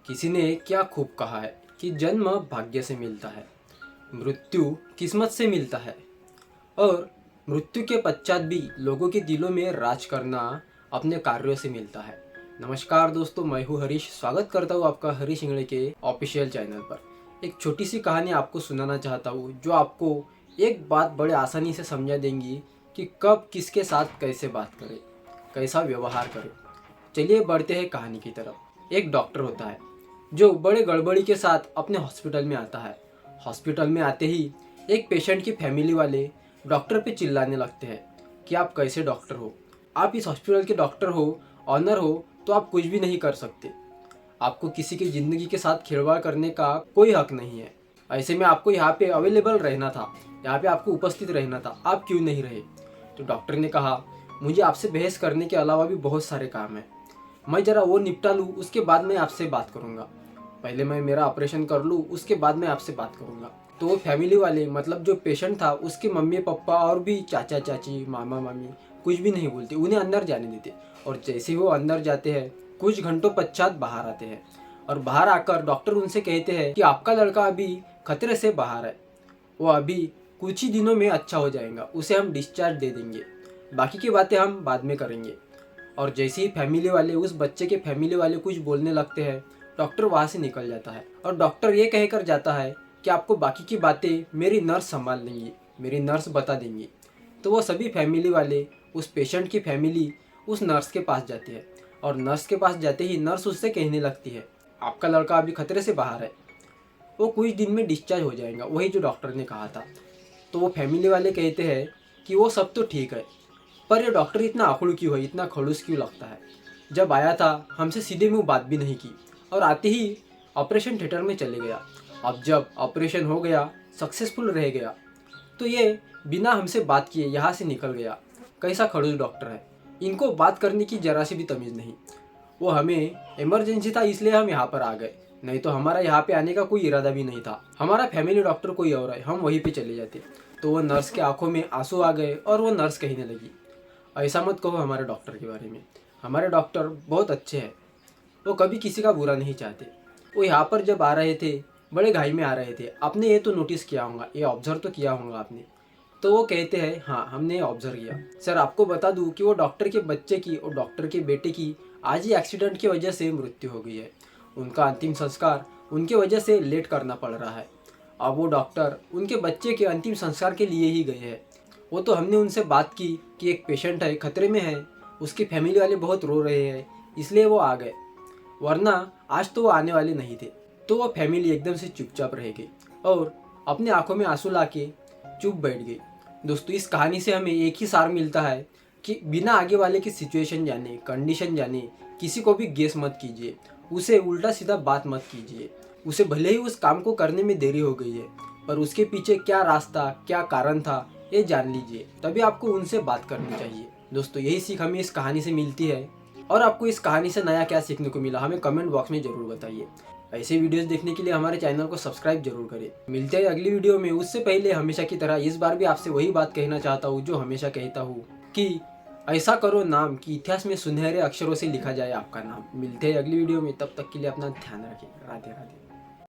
किसी ने क्या खूब कहा है कि जन्म भाग्य से मिलता है, मृत्यु किस्मत से मिलता है और मृत्यु के पश्चात भी लोगों के दिलों में राज करना अपने कार्यों से मिलता है। नमस्कार दोस्तों, मैं हूँ हरीश। स्वागत करता हूँ आपका हरीश इंगड़े के ऑफिशियल चैनल पर। एक छोटी सी कहानी आपको सुनाना चाहता हूँ जो आपको एक बात बड़े आसानी से समझा देंगी कि कब किसके साथ कैसे बात करें, कैसा व्यवहार करें। चलिए बढ़ते हैं कहानी की तरफ। एक डॉक्टर होता है जो बड़े गड़बड़ी के साथ अपने हॉस्पिटल में आता है। हॉस्पिटल में आते ही एक पेशेंट की फैमिली वाले डॉक्टर पे चिल्लाने लगते हैं कि आप कैसे डॉक्टर हो, आप इस हॉस्पिटल के डॉक्टर हो, ऑनर हो, तो आप कुछ भी नहीं कर सकते। आपको किसी की ज़िंदगी के साथ खिलवाड़ करने का कोई हक नहीं है। ऐसे में आपको यहाँ पे अवेलेबल रहना था, यहाँ पे आपको उपस्थित रहना था, आप क्यों नहीं रहे। तो डॉक्टर ने कहा, मुझे आपसे बहस करने के अलावा भी बहुत सारे काम हैं, मैं ज़रा वो निपटा लूँ, उसके बाद मैं आपसे बात करूँगा। पहले मैं मेरा ऑपरेशन कर लूँ, उसके बाद मैं आपसे बात करूँगा। तो वो फैमिली वाले, मतलब जो पेशेंट था, उसके मम्मी पापा और भी चाचा चाची, मामा मामी कुछ भी नहीं बोलते, उन्हें अंदर जाने देते। और जैसे ही वो अंदर जाते हैं, कुछ घंटों पश्चात बाहर आते हैं और बाहर आकर डॉक्टर उनसे कहते हैं कि आपका लड़का अभी खतरे से बाहर है, वो अभी कुछ ही दिनों में अच्छा हो जाएगा, उसे हम डिस्चार्ज दे देंगे, बाकी की बातें हम बाद में करेंगे। और जैसे ही फैमिली वाले, उस बच्चे के फैमिली वाले कुछ बोलने लगते हैं, डॉक्टर वहाँ से निकल जाता है और डॉक्टर ये कहकर जाता है कि आपको बाकी की बातें मेरी नर्स संभाल लेंगी, मेरी नर्स बता देंगी। तो वो सभी फैमिली वाले, उस पेशेंट की फैमिली उस नर्स के पास जाते हैं और नर्स के पास जाते ही नर्स उससे कहने लगती है, आपका लड़का अभी खतरे से बाहर है, वो कुछ दिन में डिस्चार्ज हो जाएगा, वही जो डॉक्टर ने कहा था। तो वो फैमिली वाले कहते हैं कि वो सब तो ठीक है, पर ये डॉक्टर इतना आखड़ू क्यों है, इतना खड़ूस क्यों लगता है। जब आया था हमसे सीधे मुंह बात भी नहीं की और आते ही ऑपरेशन थिएटर में चले गया। अब जब ऑपरेशन हो गया, सक्सेसफुल रह गया, तो ये बिना हमसे बात किए यहाँ से निकल गया। कैसा खड़ूस डॉक्टर है, इनको बात करने की जरा सी भी तमीज़ नहीं। वो हमें इमरजेंसी था इसलिए हम यहाँ पर आ गए, नहीं तो हमारा यहाँ पे आने का कोई इरादा भी नहीं था। हमारा फैमिली डॉक्टर कोई और है, हम वहीं पे चले जाते। तो वो नर्स के आंखों में आंसू आ गए और वो नर्स कहने लगी, ऐसा मत कहो हमारे डॉक्टर के बारे में, हमारे डॉक्टर बहुत अच्छे हैं, वो कभी किसी का बुरा नहीं चाहते। वो यहाँ पर जब आ रहे थे, बड़े घाई में आ रहे थे, आपने ये तो नोटिस किया होगा, ये ऑब्जर्व तो किया होगा आपने। तो वो कहते हैं, हाँ हमने ऑब्जर्व किया। सर आपको बता दूं कि वो डॉक्टर के बच्चे की और डॉक्टर के बेटे की आज ही एक्सीडेंट की वजह से मृत्यु हो गई है। उनका अंतिम संस्कार उनके वजह से लेट करना पड़ रहा है। अब वो डॉक्टर उनके बच्चे के अंतिम संस्कार के लिए ही गए हैं। वो तो हमने उनसे बात की कि एक पेशेंट है, खतरे में है, उसकी फैमिली वाले बहुत रो रहे हैं, इसलिए वो आ गए, वरना आज तो वो आने वाले नहीं थे। तो वो फैमिली एकदम से चुपचाप रह गई और अपने आंखों में आंसू लाके चुप बैठ गई। दोस्तों, इस कहानी से हमें एक ही सार मिलता है कि बिना आगे वाले की सिचुएशन जाने, कंडीशन जाने, किसी को भी गेस मत कीजिए, उसे उल्टा सीधा बात मत कीजिए। उसे भले ही उस काम को करने में देरी हो गई है, पर उसके पीछे क्या रास्ता, क्या कारण था, ये जान लीजिए, तभी आपको उनसे बात करनी चाहिए। दोस्तों, यही सीख हमें इस कहानी से मिलती है। और आपको इस कहानी से नया क्या सीखने को मिला, हमें कमेंट बॉक्स में जरूर बताइए। ऐसे वीडियोस देखने के लिए हमारे चैनल को सब्सक्राइब जरूर करें। मिलते हैं अगली वीडियो में। उससे पहले हमेशा की तरह इस बार भी आपसे वही बात कहना चाहता हूँ जो हमेशा कहता हूँ कि ऐसा करो नाम कि इतिहास में सुनहरे अक्षरों से लिखा जाए आपका नाम। मिलते हैं अगली वीडियो में, तब तक के लिए अपना ध्यान रखें। राधे राधे।